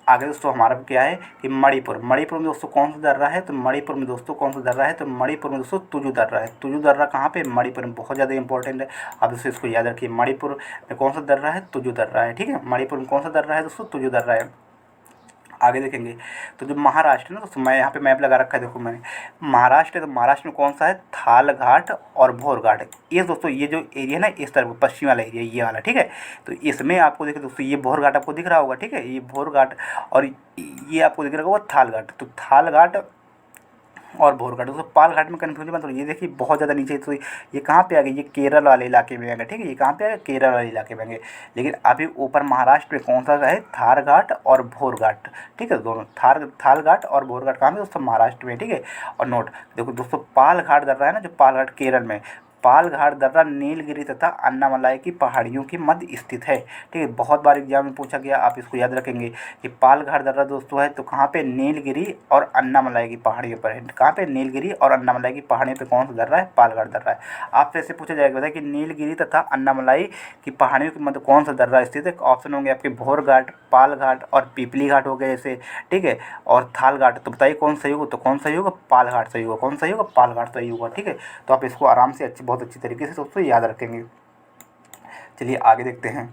आगे दोस्तों हमारा क्या है कि मणिपुर, मणिपुर में दोस्तों कौन सा दर्रा है, तो मणिपुर में दोस्तों कौन सा दर्रा है, तो मणिपुर में दोस्तों तुजू दर्रा है। तुजू दर्रा कहाँ पे, मणिपुर में, बहुत ज़्यादा इंपॉर्टेंट है। आप दोस्तों इसको याद रखिए, मणिपुर में कौन सा दर्रा है, तुजू दर्रा है। ठीक है, मणिपुर में कौन सा दर्रा है दोस्तों, तुजू दर्रा है। आगे देखेंगे तो जो महाराष्ट्र है ना दोस्तों, मैं यहाँ पे मैप लगा रखा है, देखो मैंने, महाराष्ट्र है, तो महाराष्ट्र में कौन सा है, थाल घाट और भोर घाट। ये दोस्तों ये जो एरिया है ना, इस तरफ पश्चिम वाला एरिया, ये वाला। ठीक है, तो इसमें आपको देखिए दोस्तों, ये भोर घाट आपको दिख रहा होगा। ठीक है, ये भोर घाट, और ये आपको दिख रहा होगा थाल घाट। तो थाल घाट और भोर घाट, दोस्तों पाल घाट में कन्फ्यूजन मत हो। ये देखिए बहुत ज़्यादा नीचे, तो ये कहाँ पे आ गई, ये केरल वाले इलाके में आ गए। ठीक है, ये कहाँ पे आ गए, केरल वाले इलाके में आ गए। लेकिन अभी ऊपर महाराष्ट्र में कौन सा है, थार घाट और भोर घाट। ठीक है, दोनों थाल घाट और भोर घाट कहाँ पे दोस्तों, महाराष्ट्र में। ठीक है, और नोट देखो दोस्तों, पाल घाट दर्रा है ना, जो पाल घाट केरल में, पाल घाट दर्रा नीलगिरी तथा अन्नामलाई की पहाड़ियों के मध्य स्थित है। ठीक है, बहुत बार एग्जाम में पूछा गया, आप इसको याद रखेंगे कि पाल घाट दर्रा दोस्तों है तो कहाँ पे, नीलगिरी और अन्नामलाई की पहाड़ियों पर है। कहाँ पे, नीलगिरी और अन्नामलाई की पहाड़ियों पे कौन सा दर्रा है, पाल घाट दर्रा है। आपसे ऐसे पूछा जाएगा बताए कि नीलगिरी तथा अन्नामलाई की पहाड़ियों के मध्य कौन सा दर्रा स्थित है। ऑप्शन होंगे आपके भोर घाट, पाल घाट और पीपली घाट हो गए ऐसे। ठीक है, और थाल घाट, तो बताइए कौन सही होगा, तो कौन सही होगा, पाल घाट सही होगा। कौन सही होगा, पाल घाट सही होगा। ठीक है, तो आप इसको आराम से बहुत अच्छी तरीके से दोस्तों याद रखेंगे। चलिए आगे देखते हैं।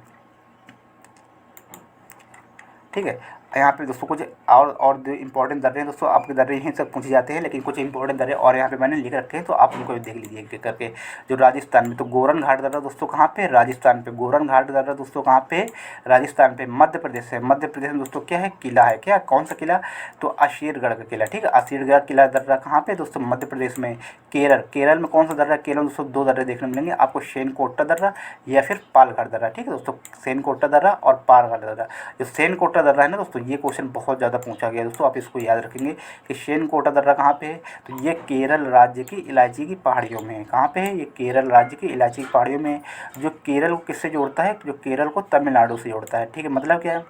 ठीक है, यहाँ पे दोस्तों कुछ और जो इंपॉर्टेंट दर्रे हैं दोस्तों, आपके दर्रे यहीं से पूछे जाते हैं, लेकिन कुछ इंपॉर्टेंट दर्रे और यहाँ पे मैंने लिख रखे हैं, तो आप उनको देख लीजिए एक करके। जो राजस्थान में, तो गोरन घाट दर्रा दोस्तों कहाँ पे, राजस्थान पे। गोरन घाट दर्रा दोस्तों कहाँ पे, राजस्थान पे। मध्य प्रदेश है, मध्य प्रदेश में दोस्तों क्या है, किला है। क्या, कौन सा किला, तो असीरगढ़ का किला। ठीक है, असीरगढ़ किला दर्रा कहाँ पे दोस्तों, मध्य प्रदेश में। केरल, केरल में कौन सा दर्रा, केरल में दोस्तों दो दर्रे देखने मिलेंगे आपको, सेनकोट्टा दर्रा या फिर पालघाट दर्रा। ठीक है दोस्तों, सेनकोट्टा दर्रा और पालघाट दर्रा। जो सेनकोट्टा दर्रा है ना दोस्तों, ये क्वेश्चन बहुत ज़्यादा पूछा गया दोस्तों, आप इसको याद रखेंगे कि सेनकोट्टा दर्रा कहाँ पे है, तो ये केरल राज्य की इलायची की पहाड़ियों में है। कहाँ पे है, ये केरल राज्य की इलायची की पहाड़ियों में है। जो केरल को किससे जोड़ता है, जो केरल को तमिलनाडु से जोड़ता है। ठीक है, मतलब क्या है,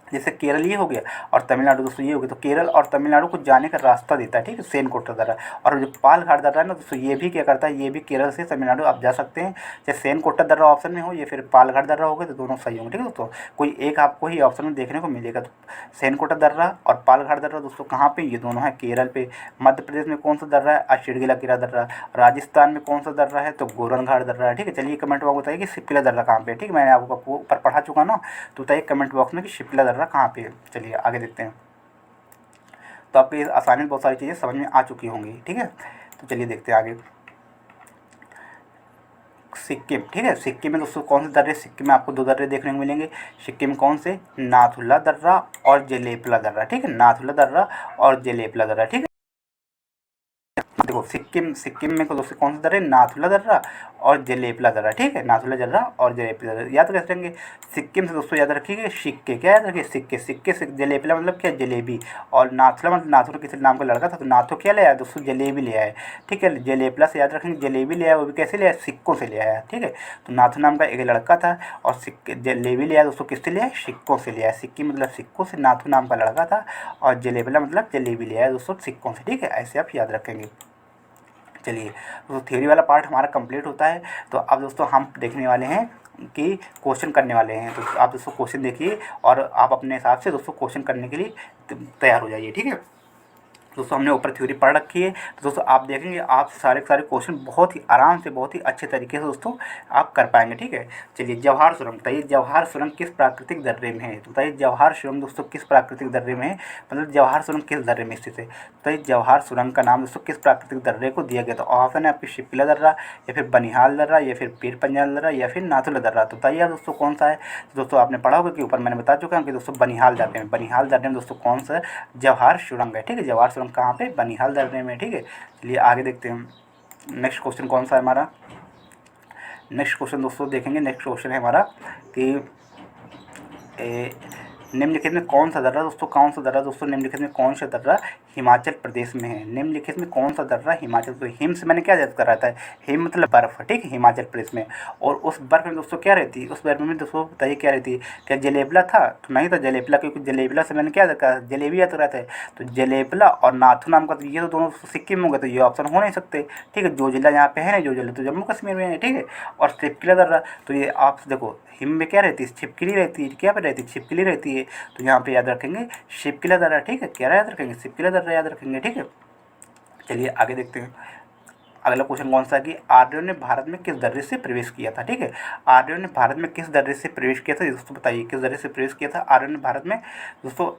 जैसे केरल ये हो गया और तमिलनाडु दोस्तों ये हो गया। तो केरल और तमिलनाडु को जाने का रास्ता देता है, ठीक है, सेनकोटा दर्रा। और जो पालघाट दर्रा है ना दोस्तों, ये भी क्या करता है, ये भी केरल से तमिलनाडु आप जा सकते हैं। चाहे सेनकोटा दर्रा ऑप्शन में हो या फिर पालघाट दर्रा हो गया, तो दोनों सही होंगे, ठीक है दोस्तों। कोई एक आपको ही ऑप्शन में देखने को मिलेगा। तो सेनकोटा दर्रा और पालघाट दर्रा दोस्तों कहाँ पे, ये दोनों है केरल पे। मध्य प्रदेश में कौन सा दर्रा है, अशिडगिला किरा दर्रा। राजस्थान में कौन सा दर्रा है, तो गोरन घाट दर्रा है, ठीक है। चलिए कमेंट बॉक्स बताइए कि शिप्किला दर्रा कहाँ पे है, ठीक है। मैंने आपको ऊपर पढ़ा चुका ना, तो बताइए कमेंट बॉक्स में कि शिप्किला दर्रा कहाँ पे है। चलिए आगे देखते हैं। तो आपको ये आसानी से बहुत सारी चीज़ें समझ में आ चुकी होंगी, ठीक है। तो चलिए देखते हैं आगे। सिक्किम, ठीक है। सिक्किम में दोस्तों कौन से दर्रे, सिक्किम में आपको दो दर्रे देखने को मिलेंगे। सिक्किम में कौन से, नाथुला दर्रा और जेलेपला दर्रा, ठीक है। नाथुला दर्रा और जेलेपला दर्रा, ठीक है। देखो सिक्किम, सिक्किम में दोस्तों कौन सा दर्रा है, नाथुला दर्रा और जलेपला दर्रा, ठीक है। नाथुला दर्रा और जलेपला दर्रा याद कैसे रखेंगे। सिक्किम से दोस्तों याद रखिएगा सिक्के, क्या याद रखिए, सिक्के। सिक्के से जलेपला मतलब क्या, जलेबी। और नाथुला मतलब नाथुला किसी नाम का लड़का था, तो नाथो क्या ले आया दोस्तों, जलेबी ले आया, ठीक है। जलेपला से याद रखेंगे जलेबी ले आया, वो भी कैसे ले आया, सिक्कों से ले आया, ठीक है। तो नाथु नाम का एक लड़का था और सिक्के, जलेबी ले आया दोस्तों किससे ले आया, सिक्कों से ले आया। सिक्की मतलब सिक्कों से, नाथु नाम का लड़का था और जलेबला मतलब जलेबी ले आया दोस्तों सिक्कों से, ठीक है। ऐसे आप याद रखेंगे। चलिए तो थ्योरी वाला पार्ट हमारा कंप्लीट होता है। तो अब दोस्तों हम देखने वाले हैं कि क्वेश्चन करने वाले हैं। तो आप दोस्तों क्वेश्चन देखिए और आप अपने हिसाब से दोस्तों क्वेश्चन करने के लिए तैयार हो जाइए, ठीक है। दोस्तों हमने ऊपर थ्योरी पढ़ रखी है, तो दोस्तों आप देखेंगे आप सारे के सारे क्वेश्चन बहुत ही आराम से, बहुत ही अच्छे तरीके से दोस्तों आप कर पाएंगे, ठीक है। चलिए जवाहर सुरंग बताइए, जवाहर सुरंग किस प्राकृतिक दर्रे में है, तो बताइए जवाहर सुरंग दोस्तों किस प्राकृतिक दर्रे में है, मतलब जवाहर सुरंग किस दर्रे में स्थित है। बताइए जवाहर सुरंग का नाम दोस्तों किस प्राकृतिक दर्रे को दिया गया। तो ऑप्शन है आपकी शिप्किला दर्रा या फिर बनिहाल दर्रा या फिर पीर पंजाल दर्रा या फिर नाथुला दर्रा। तो बताइए आप दोस्तों कौन सा है। तो दोस्तों आपने पढ़ा होगा कि ऊपर मैंने बता चुका हूँ कि दोस्तों बनिहाल दर्रे में, बनिहाल दर्रे में दोस्तों कौन सा जवाहर सुरंग है, ठीक है। जवाहर सुरंग कहाँ पे, बनिहाल दर्रे में, ठीक है। चलिए आगे देखते हैं नेक्स्ट क्वेश्चन कौन सा है हमारा। नेक्स्ट क्वेश्चन दोस्तों देखेंगे, नेक्स्ट क्वेश्चन है हमारा कि निम्नलिखित में कौन सा दर्रा दोस्तों, कौन सा दर्रा दोस्तों, निम्नलिखित में कौन सा दर्रा हिमाचल प्रदेश में है। निम्नलिखित में कौन सा दर्रा हिमाचल, तो हिम से मैंने क्या याद कर रहा था, हिम मतलब बर्फ़, ठीक है, हिमाचल प्रदेश में। और उस बर्फ़ में दोस्तों क्या रहती है, उस बर्फ़ में दोस्तों बताइए क्या रहती है, क्या जलेबला था, तो नहीं था जलेबला, क्योंकि जलेबला से मैंने क्या देखा, जलेबी याद रहता है। तो जलेबला और नाथू नाम का, तो ये तो दोनों सिक्किम में हो गए, तो ये ऑप्शन हो नहीं सकते, ठीक है। जो जिला यहाँ पे है ना, जो जिला तो जम्मू कश्मीर में है, ठीक है। और शिप्किला दर्रा, तो ये आप देखो हिम में क्या रहती है, छिपकली रहती है, क्या पे रहती है, छिपकली रहती है। तो यहाँ पे याद रखेंगे शिप्किला दर्रा, ठीक है। क्या याद रखेंगे, शिप्किला दर्रा याद रखेंगे, ठीक है। चलिए आगे देखते हैं। अगला क्वेश्चन कौन सा है कि आर्यों ने भारत में किस दर्रे से प्रवेश किया था, ठीक है। आर्यों ने भारत में किस दर्रे से प्रवेश किया था दोस्तों, बताइए किस दर्रे से प्रवेश किया था आर्यों ने भारत में दोस्तों,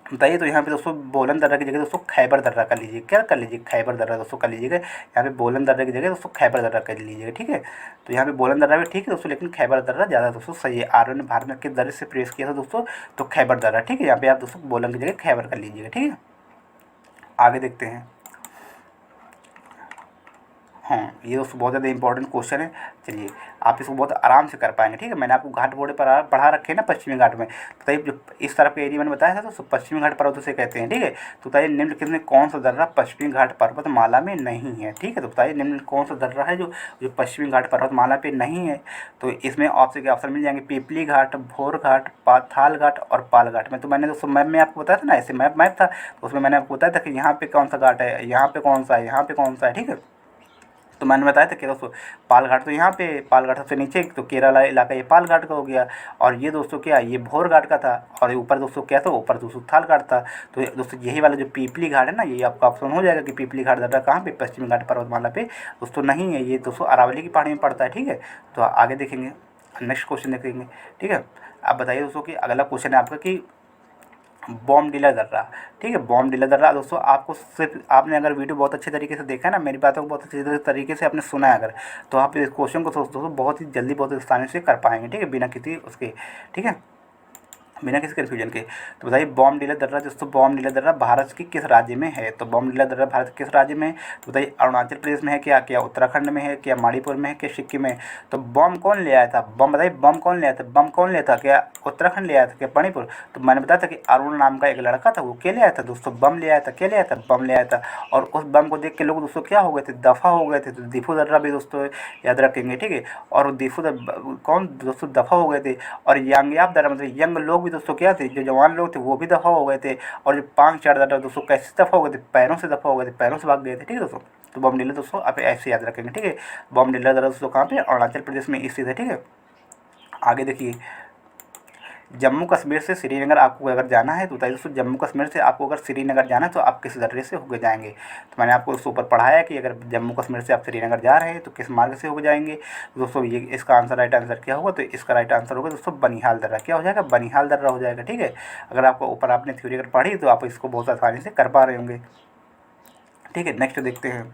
बताइए। तो यहाँ पे दोस्तों बोलन दर्रा की जगह दोस्तों खैबर दर्रा कर लीजिए, क्या कर लीजिए, खैबर दर्रा दोस्तों कर लीजिएगा। यहाँ पे बोलन दर्रा की जगह दोस्तों खैबर दर्रा कर लीजिएगा, ठीक है। तो यहाँ पे बोलन दर्रा भी ठीक है दोस्तों, लेकिन खैबर दर्रा ज़्यादा दोस्तों सही है। आर्यों ने भारत में किस दर्रे से प्रवेश किया था दोस्तों, तो खैबर दर्रा, ठीक है। यहाँ पे आप दोस्तों बोलन की जगह खैबर कर लीजिएगा, ठीक है। आगे देखते हैं। हाँ ये दोस्तों बहुत ज़्यादा इंपॉर्टेंट क्वेश्चन है। चलिए आप इसको बहुत आराम से कर पाएंगे, ठीक है। मैंने आपको घाट घोड़े पर पढ़ा रखे हैं ना, पश्चिमी घाट में। तो बताइए जो इस तरफ का एरिया मैंने बताया था, तो पश्चिमी घाट पर्वत से कहते हैं, ठीक है। तो बताइए निम्नलिखित में कौन सा दर्रा पश्चिमी घाट पर्वतमाला में नहीं है, ठीक है। तो बताइए निम्न कौन सा दर्रा है जो जो पश्चिमी घाट पर्वतमाला पे नहीं है। तो इसमें आपसे क्या ऑप्शन मिल जाएंगे, पीपली घाट, भोर घाट, पाथाल घाट और पाल घाट में। तो मैंने दोस्तों मैप में आपको बताया था ना, ऐसे मैप था, तो उसमें मैंने आपको बताया था कि यहाँ पे कौन सा घाट है, यहाँ पे कौन सा है, यहाँ पे कौन सा है, ठीक है। तो मैंने बताया था कि दोस्तों पालघाट, तो यहाँ पे पालघाट सबसे नीचे, तो केरला इलाका ये पालघाट का हो गया। और ये दोस्तों क्या, ये भोर घाट का था। और ऊपर दोस्तों क्या था, ऊपर दोस्तों थाल घाट था। तो दोस्तों यही वाला जो पीपली घाट है ना, ये आपका ऑप्शन हो जाएगा कि पीपली घाट दर्रा कहाँ पे, पश्चिमी घाट पर्वतमाला पे दोस्तों नहीं है। ये दोस्तों अरावली की पहाड़ी में पड़ता है, ठीक है। तो आगे देखेंगे, नेक्स्ट क्वेश्चन देखेंगे, ठीक है। अब बताइए दोस्तों कि अगला क्वेश्चन है आपका कि बॉमडिला दर्रा, ठीक है। बॉमडिला दर्रा दोस्तों आपको सिर्फ, आपने अगर वीडियो बहुत अच्छे तरीके से देखा है ना, मेरी बातों को बहुत अच्छे तरीके से आपने सुना है अगर, तो आप इस क्वेश्चन को दोस्तों बहुत ही जल्दी, बहुत आसानी से कर पाएंगे, ठीक है, बिना किसी उसके, ठीक है, बिना किसी कन्फ्यूजन के। तो बताइए बॉमडिला दर्रा दोस्तों, बॉमडिला दर्रा भारत के किस राज्य में है। तो बॉमडिला दर्रा भारत के किस राज्य में है, तो बताइए अरुणाचल प्रदेश में है क्या, क्या उत्तराखंड में है, क्या मणिपुर में है, क्या सिक्किम में है। तो बम कौन ले आया था, बम बताइए, बम कौन ले आया था, बम कौन ले आया था, क्या उत्तराखंड ले आया था, क्या मणिपुर। तो मैंने बताया था कि अरुण नाम का एक लड़का था, वो क्या ले आया था दोस्तों, बम ले आया था, क्या ले आया था, बम ले आया था। और उस बम को देख के लोग दोस्तों क्या हो गए थे, दफ़ा हो गए थे। तो दिफू दर्रा भी दोस्तों याद रखेंगे, ठीक है। और दिफू कौन दोस्तों दफ़ा हो गए थे। और यांगयाब दर्रा मतलब यंग लोग भी भी दोस्तों क्या थे, जो जवान लोग थे वो भी दफ़ा हो गए थे, और जो 5-4 दर्रा दोस्तों कैसे दफ़ा हो गए थे, पैरों से दफ़ा हो गए थे, पैरों से भाग गए थे। ठीक है दोस्तों, तो बॉमडिला दोस्तों आप ऐसे याद रखेंगे। ठीक है, बॉमडिला दर्रा दोस्तों कहाँ पे, अरुणाचल प्रदेश में स्थित है। ठीक है, आगे देखिए, जम्मू कश्मीर से श्रीनगर आपको अगर जाना है तो बताइए दोस्तों, जम्मू कश्मीर से आपको अगर श्रीनगर जाना है तो आप किस दर्रे से होकर जाएंगे। तो मैंने आपको उसके ऊपर पढ़ाया कि अगर जम्मू कश्मीर से आप श्रीनगर जा रहे हैं तो किस मार्ग से होकर जाएंगे। दोस्तों ये इसका आंसर, राइट आंसर क्या होगा, तो इसका राइट आंसर होगा दोस्तों बनिहाल दर्रा। क्या हो जाएगा, बनिहाल दर्रा हो जाएगा। ठीक है, अगर आपको ऊपर आपने थ्योरी अगर पढ़ी तो आप इसको बहुत आसानी से कर पा रहे होंगे। ठीक है, नेक्स्ट देखते हैं।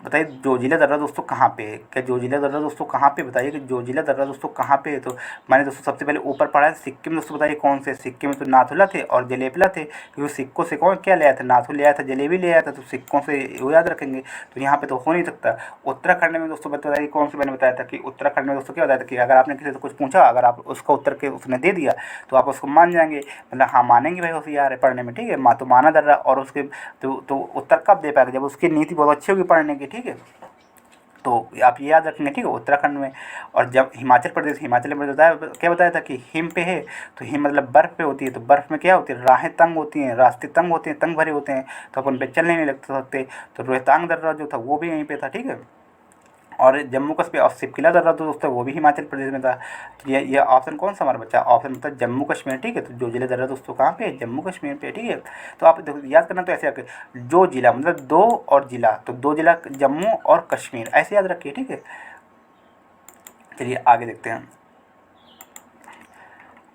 बताइए जोजिला दर्रा दोस्तों कहाँ पे है, क्या जोजिला दर्रा दोस्तों कहाँ पे, बताइए कि जोजिला दर्रा दोस्तों कहाँ पे है। तो मैंने दोस्तों सबसे पहले ऊपर पढ़ा है सिक्किम में। दोस्तों बताइए कौन से, सिक्किम में तो नाथुला थे और जलेबला थे, क्योंकि सिक्कों से कौन क्या ले आया था, नाथु ले आया था, जलेबी ले आया था, तो सिक्कों से वो याद रखेंगे। तो यहाँ पे तो हो नहीं सकता। उत्तराखंड में दोस्तों बताइए कौन से, मैंने बताया था कि उत्तराखंड में दोस्तों क्या बताया था कि अगर आपने किसी से कुछ पूछा, अगर आप उसका उत्तर के उसने दे दिया तो आप उसको मान जाएंगे, मतलब हाँ मानेंगे भाई होशियार है पढ़ने में। ठीक है, तो माना दर्रा, और उसके तो उत्तर कब दे पाएगा, जब उसकी नीति बहुत अच्छी होगी पढ़ने की। ठीक है, तो आप ये याद रखेंगे। ठीक है, उत्तराखंड में। और जब हिमाचल प्रदेश, हिमाचल में बताया क्या बताया था कि हिम पे है, तो हिम मतलब बर्फ़ पे होती है, तो बर्फ़ में क्या होती है, राहें तंग होती हैं, रास्ते तंग होते हैं, तंग भरे होते हैं, तो अपन पे चलने नहीं लग सकते। तो रोहतांग दर्रा जो था वो भी यहीं पे था। ठीक है, और जम्मू कश्मीर और सिपकिला दर्रा तो दोस्तों वो भी हिमाचल प्रदेश में था। तो ये ऑप्शन कौन सा हमारा बच्चा, ऑप्शन मतलब जम्मू कश्मीर। ठीक है, तो जो जिला दर्रा दोस्तों कहाँ पे है, जम्मू कश्मीर पे। ठीक है, तो आप देखो याद करना, तो ऐसे रखें, जो जिला मतलब दो और जिला, तो दो जिला जम्मू और कश्मीर, ऐसे याद रखिए। ठीक है, चलिए आगे देखते हैं।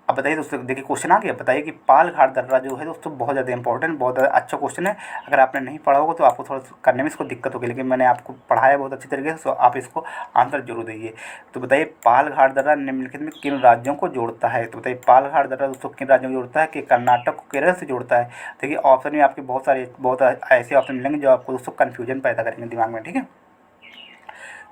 अब बताइए दोस्तों, देखिए क्वेश्चन आ गया। बताइए कि पाल घाट दर्रा जो है दोस्तों बहुत ज़्यादा इंपॉर्टेंट, बहुत ज़्यादा अच्छा क्वेश्चन है। अगर आपने नहीं पढ़ा होगा तो आपको थोड़ा करने में इसको दिक्कत होगी, लेकिन मैंने आपको पढ़ाया बहुत अच्छी तरीके से, तो आप इसको आंसर जरूर दीजिए। तो बताइए पाल घाट दर्रा निम्नलिखित में किन राज्यों को जोड़ता है। तो बताइए पाल घाट दर्रा दोस्तों किन राज्यों को जोड़ता है, कि कर्नाटक को केरल से जोड़ता है। देखिए ऑप्शन में आपके बहुत ऐसे ऑप्शन मिलेंगे जो आपको दोस्तों कन्फ्यूजन पैदा करेंगे दिमाग में। ठीक है,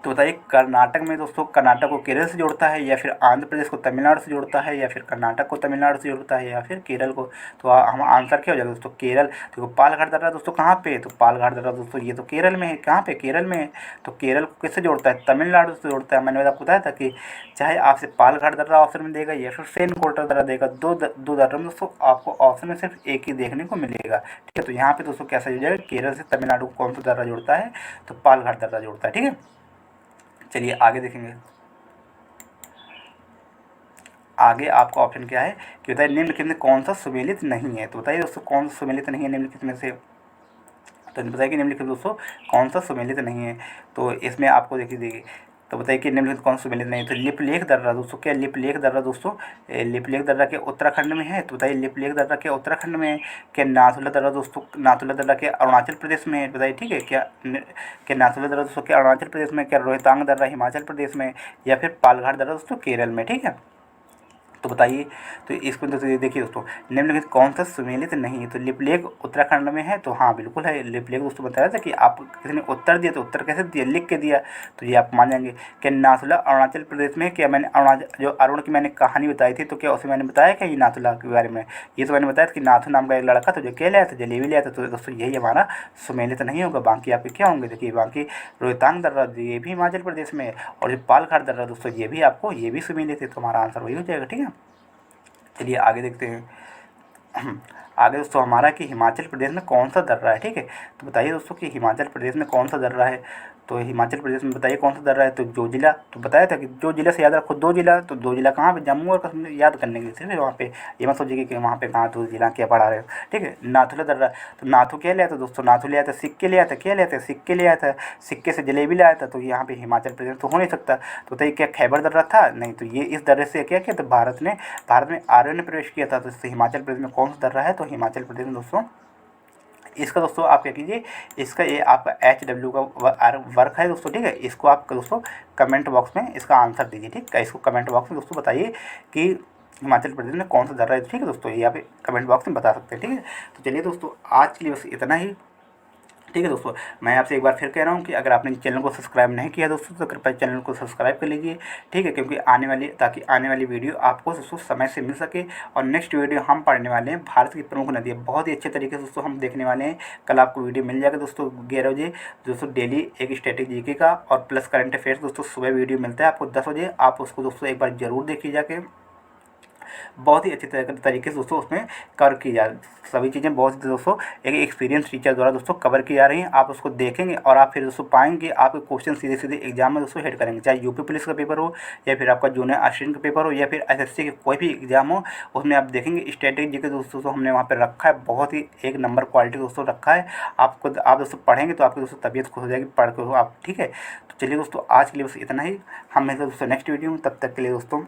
तो बताइए कर्नाटक में दोस्तों, कर्नाटक को केरल से जोड़ता है, या फिर आंध्र प्रदेश को तमिलनाडु से जोड़ता है, या फिर कर्नाटक को तमिलनाडु से जोड़ता है, या फिर केरल को। तो हम आंसर क्या हो जाएगा दोस्तों, केरल। देखो पालघाट दर्रा दोस्तों कहाँ पे है, तो पालघाट दर्रा दोस्तों ये तो केरल में है। कहाँ पे, केरल में है। तो केरल को किससे जोड़ता है, तमिलनाडु से जोड़ता है। मैंने आपको बताया था कि चाहे आपसे पालघाट दर्रा ऑप्शन में देगा या फिर सेन कोल्टर दर्रा देगा, दो दर्रा में दोस्तों आपको ऑप्शन में सिर्फ एक ही देखने को मिलेगा। ठीक है, तो यहाँ पे दोस्तों कैसा हो जाएगा, केरल से तमिलनाडु को कौन सा दर्रा जोड़ता है, तो पालघाट दर्रा जोड़ता है। ठीक है, चलिए आगे देखेंगे। आगे आपका ऑप्शन क्या है कि बताइए निम्नलिखित में कौन सा सुमेलित नहीं है। तो बताइए दोस्तों कौन सा सुमेलित नहीं है निम्नलिखित में से। तो बताइए कि निम्नलिखित दोस्तों कौन सा सुमेलित नहीं है। तो इसमें आपको देखिए, तो बताइए कि निम्नलिखित कौन सा सुमेलित नहीं है। तो लिपलेख दर्रा दोस्तों, क्या लिपलेख दर्रा दोस्तों, लिपलेख दर्रा के उत्तराखंड में है। तो बताइए लिपलेख दर्रा के उत्तराखंड में है। क्या नाथुला दर्रा दोस्तों, नाथुला दर्रा के अरुणाचल प्रदेश में है, बताइए। ठीक है, क्या नाथुला दर्रा दोस्तों क्या अरुणाचल प्रदेश में, क्या रोहतांग दर्रा हिमाचल प्रदेश में, या फिर पालघाट दर्रा दोस्तों केरल में। ठीक है, तो बताइए, तो इसको तो देखिए दोस्तों निम्नलिखित कौन सा सुमेलित नहीं है। तो लिपलेख उत्तराखंड में है, तो हाँ बिल्कुल है। लिपलेख दोस्तों बताया था कि आप किसी ने उत्तर दिया, तो उत्तर कैसे दिया, लिख के दिया, तो ये आप मान जाएंगे। क्या नाथुला अरुणाचल प्रदेश में, क्या मैंने अरुणाचल जो अरुण की मैंने कहानी बताई थी, तो क्या उसे मैंने बताया क्या ये नाथुला के बारे में। ये तो मैंने बताया था कि नाथु नाम का एक लड़का था जो क्या लिया था, जलेबी लिया था। तो दोस्तों यही हमारा सुमेलित नहीं होगा। बाकी आपके क्या होंगे, देखिए बाकी रोहतांग दर्रा ये भी हिमाचल प्रदेश में है, और जो पालघाट दर्रा दोस्तों ये भी आपको ये भी सुमेलित है। तो हमारा आंसर वही हो जाएगा। ठीक है, चलिए आगे देखते हैं। आगे दोस्तों हमारा कि हिमाचल प्रदेश में कौन सा दर्रा है। ठीक है, तो बताइए दोस्तों कि हिमाचल प्रदेश में कौन सा दर्रा है। तो हिमाचल प्रदेश में बताइए कौन सा दर्रा है। तो जो जिला, तो बताया था कि जो जिला से याद रखो, दो जिला, तो दो जिला कहाँ पे, जम्मू और कश्मीर याद करने के लिए सिर्फ वहाँ पे। ये मत सोचिए कि वहाँ पे कहाँ दो जिला क्या पढ़ा रहे हो। ठीक है, नाथुला दर्रा, तो नाथू क्या लिया था दोस्तों, नाथू लिया था सिक्के लिया था, क्या लिया था, सिक्के लिया था, सिक्के से जलेबी लाया था। तो यहाँ पे हिमाचल प्रदेश तो हो नहीं सकता। तो बताइए क्या खैबर दर्रा था, नहीं। तो ये इस दर्रे से क्या किया, तो भारत में आर्यों ने प्रवेश किया था। तो इससे हिमाचल प्रदेश में कौन सा दर्रा है, तो हिमाचल प्रदेश में दोस्तों इसका दोस्तों आप क्या कीजिए, इसका ये आपका HW का वर्क है दोस्तों। ठीक है, इसको आप दोस्तों कमेंट बॉक्स में इसका आंसर दीजिए। ठीक है, इसको कमेंट बॉक्स में दोस्तों बताइए कि हिमाचल प्रदेश में कौन सा दर्रा है। ठीक है दोस्तों, ये आप कमेंट बॉक्स में बता सकते हैं। ठीक है, तो चलिए दोस्तों आज के लिए बस इतना ही। ठीक है दोस्तों, मैं आपसे एक बार फिर कह रहा हूँ कि अगर आपने चैनल को सब्सक्राइब नहीं किया दोस्तों तो कृपया चैनल को सब्सक्राइब कर लीजिए। ठीक है, क्योंकि ताकि आने वाली वीडियो आपको दोस्तों समय से मिल सके। और नेक्स्ट वीडियो हम पढ़ने वाले हैं भारत की प्रमुख नदियाँ, बहुत ही अच्छे तरीके से दोस्तों हम देखने वाले हैं। कल आपको वीडियो मिल जाएगा दोस्तों 11 बजे दोस्तों, डेली एक स्टैटिक जीके का और प्लस करंट अफेयर्स दोस्तों सुबह वीडियो मिलता है आपको 10 बजे। आप उसको दोस्तों एक बार ज़रूर देखिए जाके। बहुत ही अच्छी तरीके से दोस्तों उसमें कवर की जा सभी चीज़ें बहुत ही दोस्तों एक एक्सपीरियंस टीचर द्वारा दोस्तों कवर की जा रही हैं। आप उसको देखेंगे और आप फिर दोस्तों पाएंगे आपके क्वेश्चन सीधे सीधे एग्जाम में दोस्तों हिट करेंगे, चाहे यूपी पुलिस का पेपर हो या फिर आपका जूनियर असिस्टेंट का पेपर हो या फिर एसएससी के कोई भी एग्जाम हो, उसमें आप देखेंगे स्ट्रेटेजी के दोस्तों हमने वहाँ पर रखा है, बहुत ही एक नंबर क्वालिटी दोस्तों रखा है। आपको आप दोस्तों पढ़ेंगे तो आपकी दोस्तों तबीयत खुश हो जाएगी पढ़ के हो आप, ठीक है। तो चलिए दोस्तों आज के लिए बस इतना ही, हम मिलते हैं दोस्तों नेक्स्ट वीडियो में, तब तक के लिए दोस्तों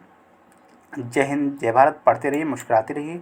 जय हिंद जय भारत, पढ़ते रहिए मुस्कुराते रहिए।